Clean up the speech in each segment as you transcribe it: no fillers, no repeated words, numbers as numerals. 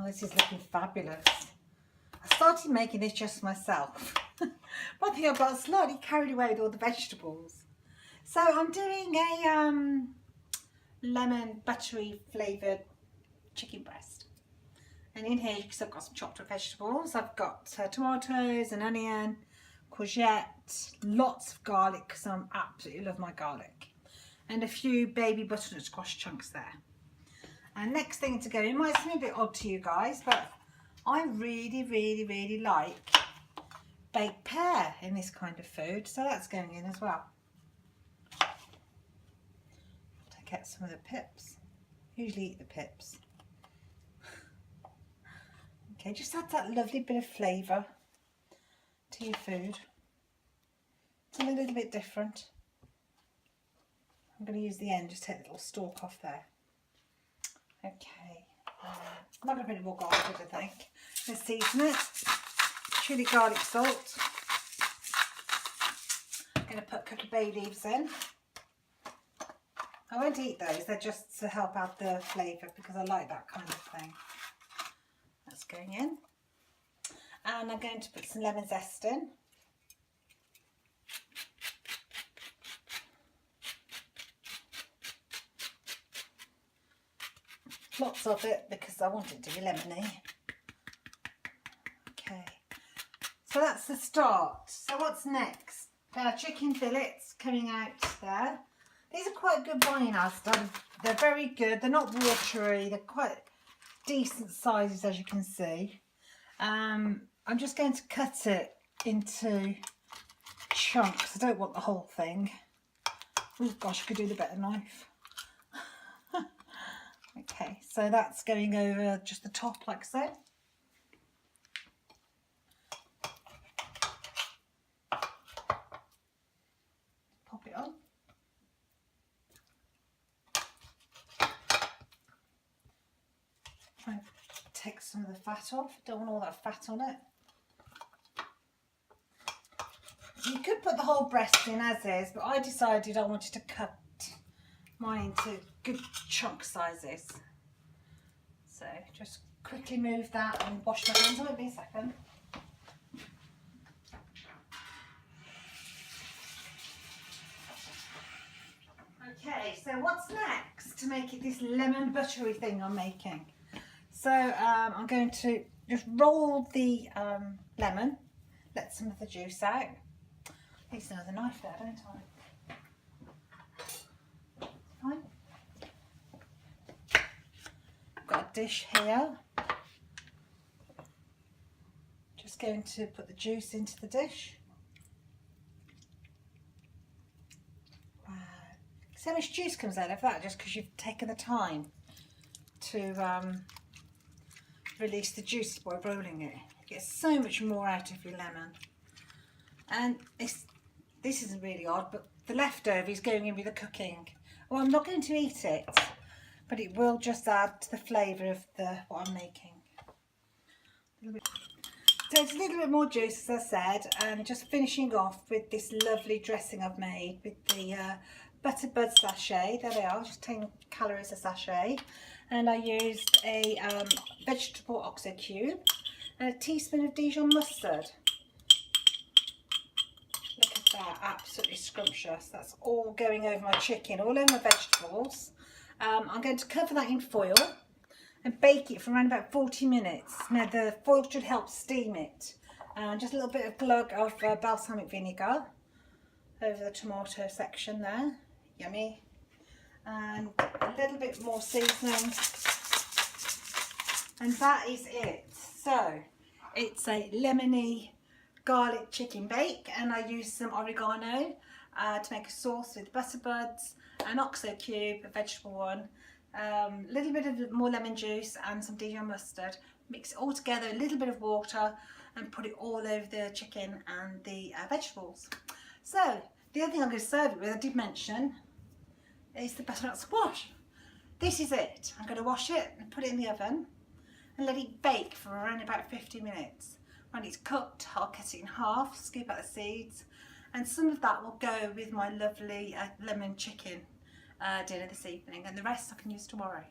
this is looking fabulous. I started making this just myself. But I think I got slightly carried away with all the vegetables. So I'm doing a lemon buttery flavoured chicken breast. And in here, because I've got some chopped up vegetables, I've got tomatoes, an onion, courgette, lots of garlic because I absolutely love my garlic, and a few baby butternut squash chunks there. And next thing to go in might seem a bit odd to you guys, but I really like baked pear in this kind of food, so that's going in as well. Take out some of the pips. Usually eat the pips. Okay, just add that lovely bit of flavour to your food. Something a little bit different. I'm going to use the end, just take the little stalk off there. Okay, I'm not going to put any more garlic, I think. Let's season it. Chilli, garlic, salt. I'm going to put a couple of bay leaves in. I won't eat those, they're just to help out the flavour because I like that kind of thing. That's going in. And I'm going to put some lemon zest in. Lots of it because I want it to be lemony. Okay, so that's the start. So what's next? Chicken fillets coming out there. These are quite good buying Asda. They're very good. They're not watery. They're quite decent sizes, as you can see. I'm just going to cut it into chunks. I don't want the whole thing. Oh gosh, I could do the better knife. Okay, so that's going over just the top like so. Pop it on. Try and take some of the fat off. Don't want all that fat on it. You could put the whole breast in as is, but I decided I wanted to cut mine into good chunk sizes. So just quickly move that and wash my hands. Won't be a second. Okay, so what's next to make it this lemon buttery thing I'm making? So I'm going to just roll the lemon, let some of the juice out. I need another knife there, don't I? Fine. I've got a dish here. Just going to put the juice into the dish. Wow. See how much juice comes out of that just because you've taken the time to release the juice by rolling it. You get so much more out of your lemon. And this isn't really odd, but the leftover is going in with the cooking. Well, I'm not going to eat it, but it will just add to the flavour of what I'm making. So it's a little bit more juice, as I said, and just finishing off with this lovely dressing I've made with the butterbud sachet. There they are, just 10 calories a sachet. And I used a vegetable oxo cube and a teaspoon of Dijon mustard. Look at that, absolutely scrumptious. That's all going over my chicken, all over my vegetables. I'm going to cover that in foil and bake it for around about 40 minutes. Now the foil should help steam it. Just a little bit of glug of balsamic vinegar over the tomato section there. Yummy. And a little bit more seasoning. And that is it. So it's a lemony garlic chicken bake, and I used some oregano to make a sauce with butterbuds, an oxo cube, a vegetable one, a little bit of more lemon juice and some Dijon mustard. Mix it all together, a little bit of water, and put it all over the chicken and the vegetables. So the other thing I'm going to serve it with, I did mention, is the butternut squash. This is it. I'm going to wash it and put it in the oven and let it bake for around about 50 minutes. When it's cooked, I'll cut it in half, scoop out the seeds, and some of that will go with my lovely lemon chicken dinner this evening, and the rest I can use tomorrow.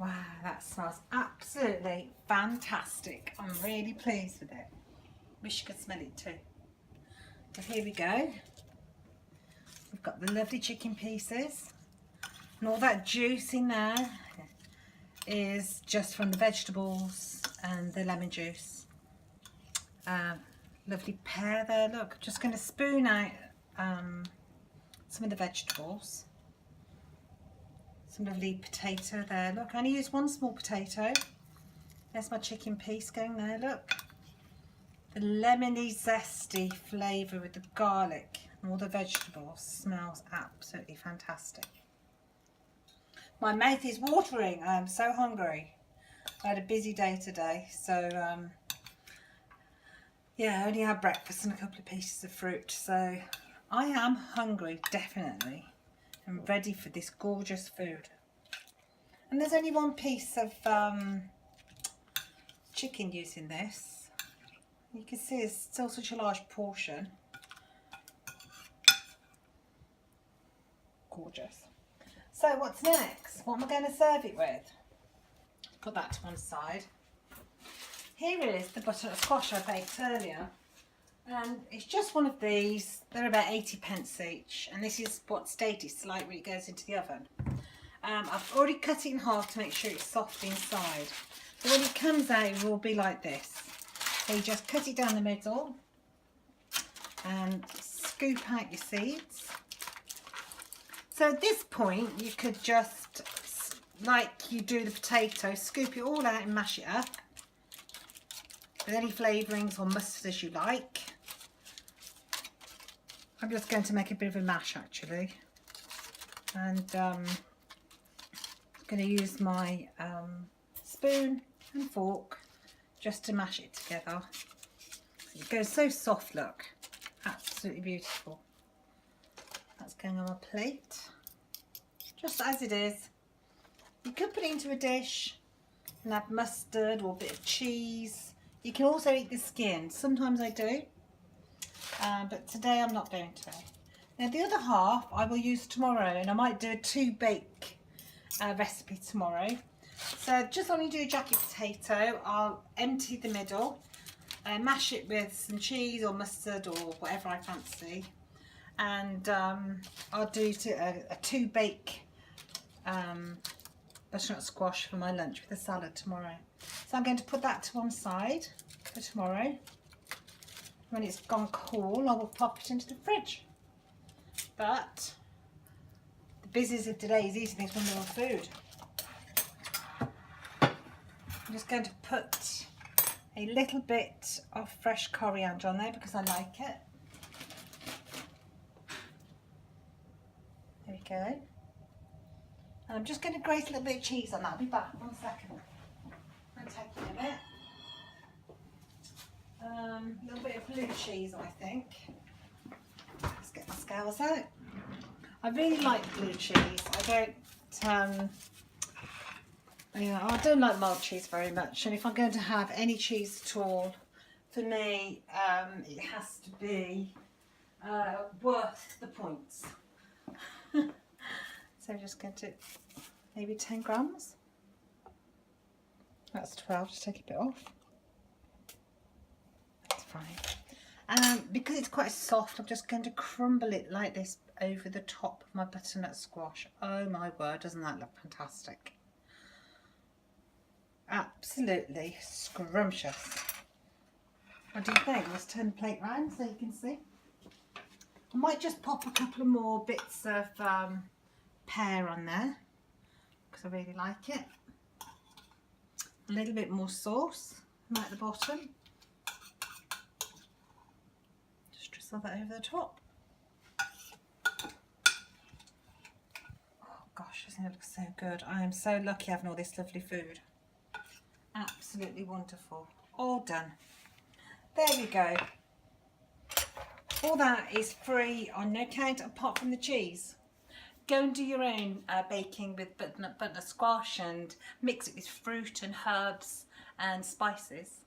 Wow, that smells absolutely fantastic. I'm really pleased with it. Wish you could smell it too. So here we go. We've got the lovely chicken pieces. And all that juice in there is just from the vegetables and the lemon juice. Lovely pear there, look. Just going to spoon out some of the vegetables. Some lovely potato there, look. I only use one small potato. There's my chicken piece going there, look. The lemony, zesty flavour with the garlic and all the vegetables smells absolutely fantastic. My mouth is watering. I am so hungry. I had a busy day today, so yeah, I only had breakfast and a couple of pieces of fruit, so I am hungry, definitely, and ready for this gorgeous food. And there's only one piece of chicken using this. You can see it's still such a large portion. Gorgeous. So what's next? What am I going to serve it with? Put that to one side. Here is the butternut squash I baked earlier, and it's just one of these. They're about 80p each, and this is what state it's like when it goes into the oven. I've already cut it in half to make sure it's soft inside. So when it comes out, it will be like this. So you just cut it down the middle and scoop out your seeds. So at this point, you could just, like you do the potato, scoop it all out and mash it up with any flavourings or mustard as you like. I'm just going to make a bit of a mash actually, and I'm going to use my spoon and fork just to mash it together. It goes so soft, look, absolutely beautiful. That's going on my plate, just as it is. You could put it into a dish and add mustard or a bit of cheese. You can also eat the skin. Sometimes I do, but today I'm not going to. Now the other half I will use tomorrow, and I might do a 2-bake recipe tomorrow. So just only do a jacket potato. I'll empty the middle, mash it with some cheese or mustard or whatever I fancy. And I'll do a 2-bake butternut squash for my lunch with a salad tomorrow. So I'm going to put that to one side for tomorrow. When it's gone cool, I will pop it into the fridge. But the business of today is eating this wonderful food. I'm just going to put a little bit of fresh coriander on there because I like it. There we go. And I'm just going to grate a little bit of cheese on that. I'll be back 1 second. I'll take it a bit. A little bit of blue cheese, I think. Let's get my scales out. I really like blue cheese. I don't like mild cheese very much, and if I'm going to have any cheese at all, for me, it has to be worth the points. So I'm just going to maybe 10 grams. That's 12, just take a bit off. That's fine. Because it's quite soft, I'm just going to crumble it like this over the top of my butternut squash. Oh my word, doesn't that look fantastic? Absolutely scrumptious. What do you think? Let's turn the plate round so you can see. I might just pop a couple of more bits of pear on there because I really like it. A little bit more sauce right at the bottom. Just drizzle that over the top. Oh gosh, doesn't it look so good? I am so lucky having all this lovely food. Absolutely wonderful. All done. There we go. All that is free on no count apart from the cheese. Go and do your own baking with butternut squash and mix it with fruit and herbs and spices.